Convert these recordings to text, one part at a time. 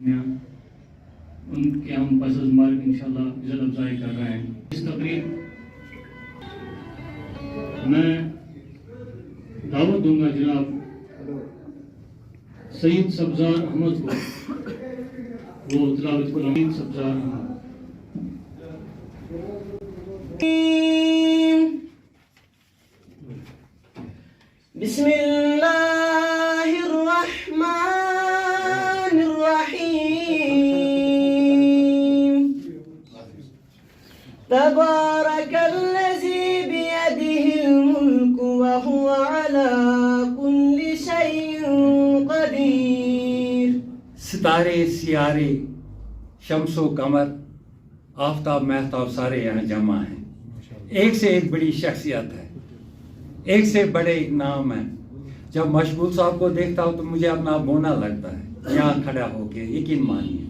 ان کے ہم پس از مرگ انشاءاللہ عزت افزائی کر رہے ہیں. اس تقریب میں دعوت دوں گا جناب سید سبزار احمد کو. وہ تلاوت کو سید سبزار احمد. بسم اللہ الرحمن الرحیم. تبارک الذی بیدہ الملک وہو علی کل شیء قدیر. ستارے سیارے شمس و قمر آفتاب مہتاب سارے یہاں جمع ہیں. ایک سے ایک بڑی شخصیت ہے, ایک سے بڑے نام ہیں. جب مشغول صاحب کو دیکھتا ہوں تو مجھے اپنا بونا لگتا ہے یہاں کھڑا ہو کے. یقین مانیے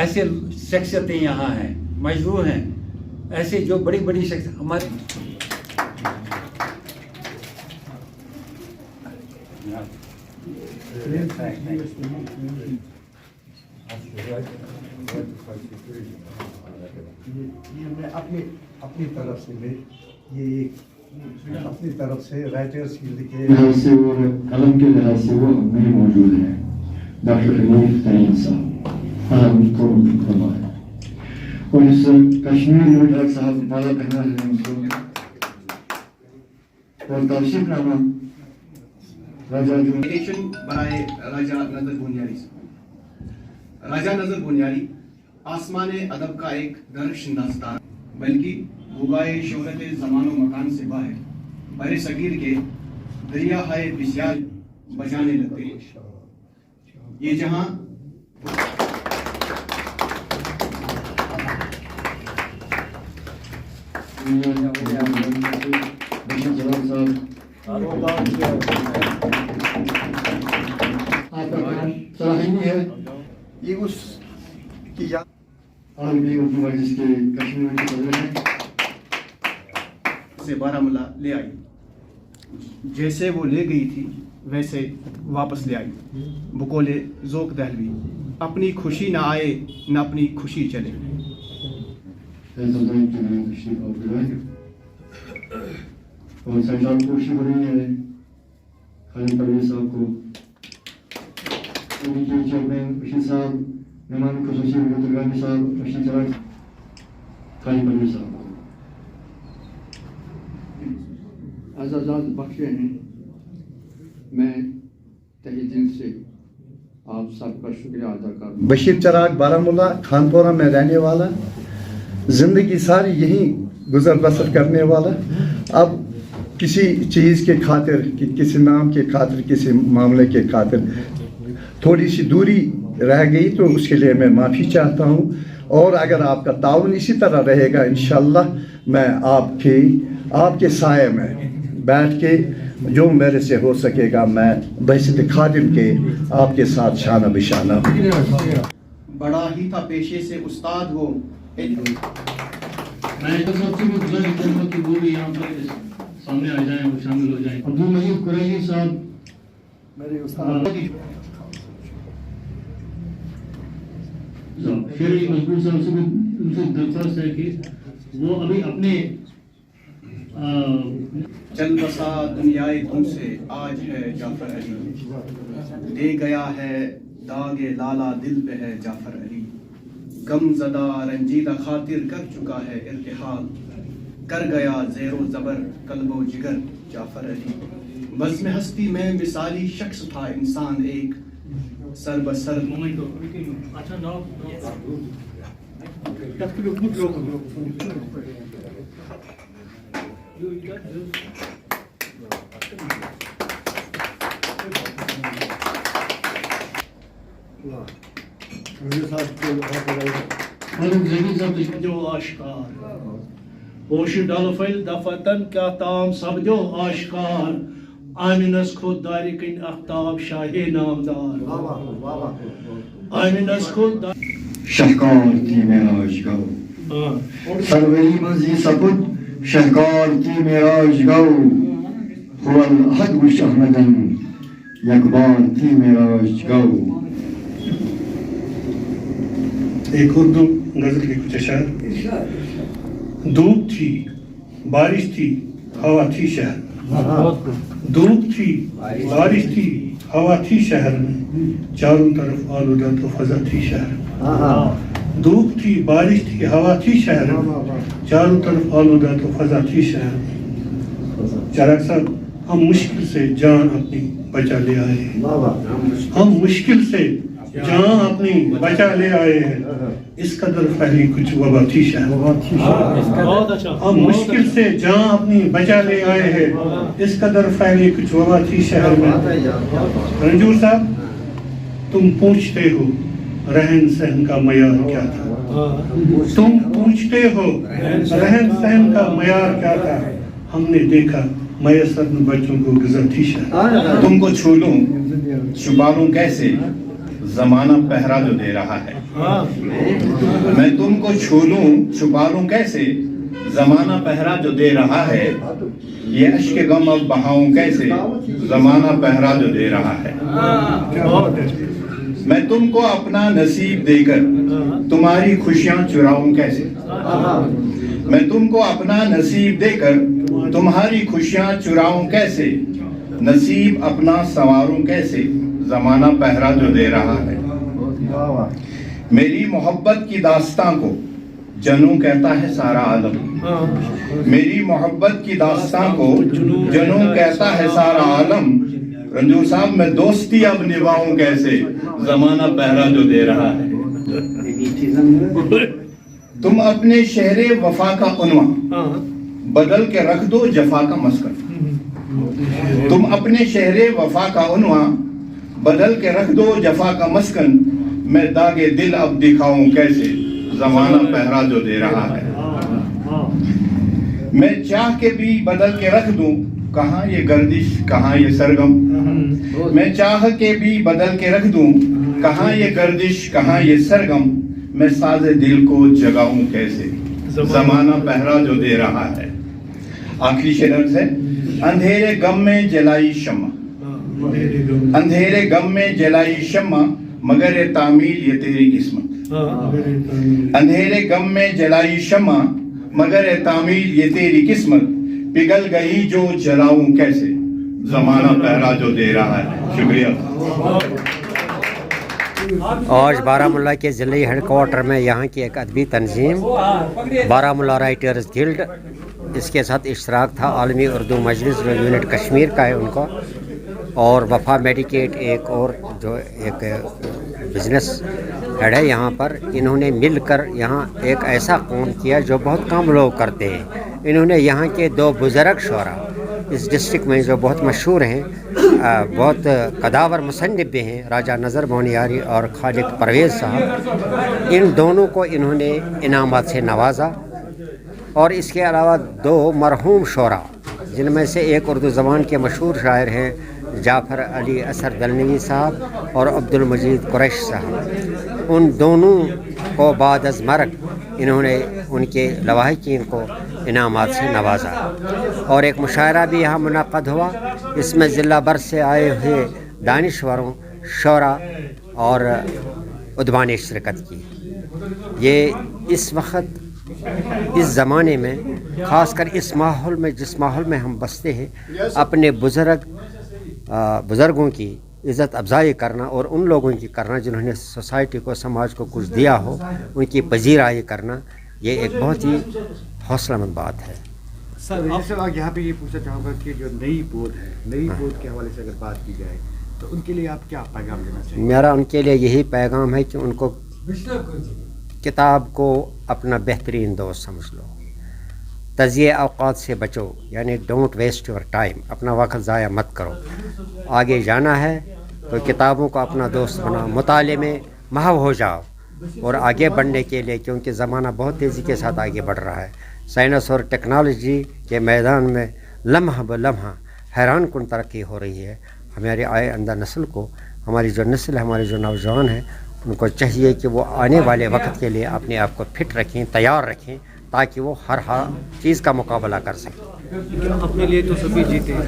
ایسے شخصیتیں یہاں ہیں, مشہور ہیں, ایسے جو بڑی بڑی شخصیت ہمارے اپنی طرف سے یہ اپنی طرف سے رائٹرز گلڈ کے لحاظ سے اور قلم کے لحاظ سے وہ نہیں موجود ہیں. ڈاکٹر حنیف تعین صاحب ان کو فرمایا, اور اس کشمیر میں ڈاکٹر صاحب مالا پہنا ہے ان کو, اور توصیف نامہ راجہ برائے راجہ نظر بنیاری. راجہ نظر بنیاری آسمان ادب کا ایک درخشندہ ستارہ, بلکہ غبائے شہرت زمان و مکان سے باہر بر صغیر کے دریا ہائے بسیار بجانے لگتے ہیں. یہ جہاں سراہنی ہے. یہ اس کی یاد عالمی اردو مجلس کے کشمیر کے صدر ہیں. سے بارہمولہ لے آئی. جیسے وہ لے گئی تھی ویسے واپس لے آئی. بقول ذوق دہلوی اپنی خوشی نہ آئے نہ اپنی خوشی چلے. اور سنجاب کوشش ہو رہی ہے خالد پرویز صاحب کو, ان کے چیئرمین رشید صاحب, مہمان خصوصی بزرگانی صاحب رشید چراغ, خالد پرویز صاحب کو اعزازات بخشے ہیں. میں تہہ دل سے آپ سب کا شکریہ ادا کروں. بشیر چراغ بارہمولہ خانپورہ میں رہنے والا, زندگی ساری یہیں گزر بسر کرنے والا. اب کسی چیز کے خاطر, کسی نام کے خاطر, کسی معاملے کے خاطر تھوڑی سی دوری رہ گئی تو اس کے لیے میں معافی چاہتا ہوں. اور اگر آپ کا تعاون اسی طرح رہے گا انشاءاللہ میں آپ کے سائے میں بیٹھ کے جو میرے سے ہو سکے گا میں بحیثیت خادم کے آپ کے ساتھ شانہ بشانہ. بڑا ہی تھا پیشے سے استاد وہ. میں تو سب سے گزارش کروں گا کہ وہ بھی یہاں پر سامنے آ جائیں اور شامل ہو جائیں. عبدالمجید قریشی صاحب میرے استاد شیخ مشغول صاحب سے ان سے درخواست ہے کہ وہ ابھی اپنے چل بسا دنیائے تم سے آج ہے جعفر علی. دے گیا ہے داغ لالا دل پہ ہے جعفر علی. غم زدہ رنجیدہ خاطر کر چکا ہے ارتحال. کر گیا زیر و زبر قلب و جگر جعفر علی. بزم ہستی میں مثالی شخص تھا انسان ایک, سر بسر جو آشکار ہوش ڈال فیل دفتن کیا تام سب جو آشکار. آمینس خود داری کن اختاب شاہ نامدار. آمینس خود شہکار تھی معراج گو, سروری منزی سپد شہکار تھی معراج گو. هو الحق وش احمدن یک بار تھی معراج گو. ایک اردو غزل کے کچھ اشعار. دھوپ تھی، بارش تھی، ہوا تھی شہر. دھوپ تھی، بارش تھی، ہوا تھی شہر میں، چاروں طرف آلودہ تو فضا تھی شہر میں. دھوپ تھی، بارش تھی، ہوا تھی شہر میں، چاروں طرف آلودہ تو فضا تھی شہر میں. چراغ صاحب، ہم مشکل سے جان اپنی بچا لے آئے ہیں. ہم مشکل سے جان اپنی بچا لے آئے ہیں، اس قدر پھیلی کچھ وبا تھی شہر. ہم مشکل سے جان اپنی بچا لے آئے ہیں، اس قدر پھیلی کچھ وبا تھی شہر میں. رنجور صاحب، تم پوچھتے ہو رہن سہن کا معیار کیا تھا. تم پوچھتے ہو رہن سہن کا معیار کیا تھا، ہم نے دیکھا میسر بچوں کو غذا تھی شہر. تم کو چھو لوں چھپا لوں کیسے، زمانہ پہرا جو دے رہا ہے. میں تم کو چھو لوں چھپا لوں کیسے، زمانہ پہرا جو دے رہا ہے. یہ اشک غم اب بہاؤں کیسے، زمانہ پہرا جو دے رہا ہے. میں تم کو اپنا نصیب دے کر تمہاری خوشیاں چراؤں کیسے. میں تم کو اپنا نصیب دے کر تمہاری خوشیاں چراؤں کیسے، نصیب اپنا سنواروں کیسے، زمانہ پہرا جو دے رہا ہے. میری محبت کی داستان کو جنوں کہتا ہے سارا عالم. میری محبت کی داستان کو جنوں کہتا ہے سارا عالم. رنجور صاحب، میں دوستی اب نبھاؤں کیسے، زمانہ پہرا جو دے رہا ہے. تم اپنے شہر وفا کا عنوان بدل کے رکھ دو جفا کا مسکن. تم اپنے شہر وفا کا عنوان بدل کے رکھ دو جفا کا مسکن. میں داغے دل اب دکھاؤں کیسے، زمانہ پہرا جو دے رہا ہے. میں چاہ کے بھی بدل کے رکھ دوں، کہاں یہ گردش کہاں یہ سرگم. میں چاہ کے بھی بدل کے رکھ دوں، کہاں یہ گردش کہاں یہ سرگم. میں ساز دل کو جگاؤں کیسے، زمانہ پہرا جو دے رہا ہے. آخری شعر ہے، اندھیرے غم میں جلائی شمع. اندھیرے غم میں جلائی شمع، مگر تعمیر یہ تیری قسمت. اندھیرے غم میں جلائی شمع، مگر تعمیر یہ تیری قسمت. پگھل گئی جو جلاؤں کیسے، زمانہ پہرا جو دے رہا ہے. شکریہ. آج بارہ مولہ کے ضلعی ہیڈ کوارٹر میں یہاں کی ایک ادبی تنظیم بارہ مولہ رائٹرز گلڈ، اس کے ساتھ اشتراک تھا عالمی اردو مجلس جو یونٹ کشمیر کا ہے ان کا، اور وفا میڈیکیٹ ایک اور جو ایک بزنس ہیڈ ہے یہاں پر. انہوں نے مل کر یہاں ایک ایسا کام کیا جو بہت کم لوگ کرتے ہیں. انہوں نے یہاں کے دو بزرگ شعراء اس ڈسٹرکٹ میں جو بہت مشہور ہیں، بہت قداور مصنف بھی ہیں، راجہ نظر بونیاری اور خالق پرویز صاحب، ان دونوں کو انہوں نے انعامات سے نوازا. اور اس کے علاوہ دو مرحوم شعراء جن میں سے ایک اردو زبان کے مشہور شاعر ہیں جعفر علی اثر دلنوی صاحب اور عبد المجید قریش صاحب، ان دونوں کو بعد از مرگ انہوں نے ان کے لواحقین کو انعامات سے نوازا. اور ایک مشاعرہ بھی یہاں منعقد ہوا، اس میں ضلع بھر سے آئے ہوئے دانشوروں، شعراء اور ادبا نے شرکت کی. یہ اس وقت اس زمانے میں خاص کر اس ماحول میں، جس ماحول میں ہم بستے ہیں، اپنے بزرگوں کی عزت افزائی کرنا اور ان لوگوں کی کرنا جنہوں نے سوسائٹی کو، سماج کو کچھ دیا ہو، ان کی پذیرائی کرنا، یہ ایک بہت ہی حوصلہ مند بات ہے. سر آپ یہاں پہ یہ پوچھنا چاہوں گا کہ جو نئی بود ہے، نئی بود کے حوالے سے اگر بات کی جائے تو ان کے لیے آپ کیا پیغام دینا چاہیں گے؟ میرا ان کے لیے یہی پیغام ہے کہ ان کو کتاب کو اپنا بہترین دوست سمجھ لو. تضیع اوقات سے بچو، یعنی ڈونٹ ویسٹ یور ٹائم، اپنا وقت ضائع مت کرو. آگے جانا ہے تو کتابوں کو اپنا دوست بناؤ، مطالعے میں محو ہو جاؤ اور آگے بڑھنے کے لیے، کیونکہ زمانہ بہت تیزی کے ساتھ آگے بڑھ رہا ہے. سائنس اور ٹیکنالوجی کے میدان میں لمحہ بلمحہ حیران کن ترقی ہو رہی ہے. ہماری آئندہ نسل کو، ہماری جو نسل ہے، ہمارے جو نوجوان ہیں، ان کو چاہیے کہ وہ آنے والے وقت کے لیے اپنے آپ کو فٹ رکھیں، تیار رکھیں، تاکہ وہ ہر چیز کا مقابلہ کر سکیں. اپنے لیے تو سبھی جیتے ہیں،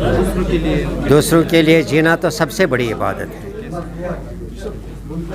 دوسروں کے لیے جینا تو سب سے بڑی عبادت ہے.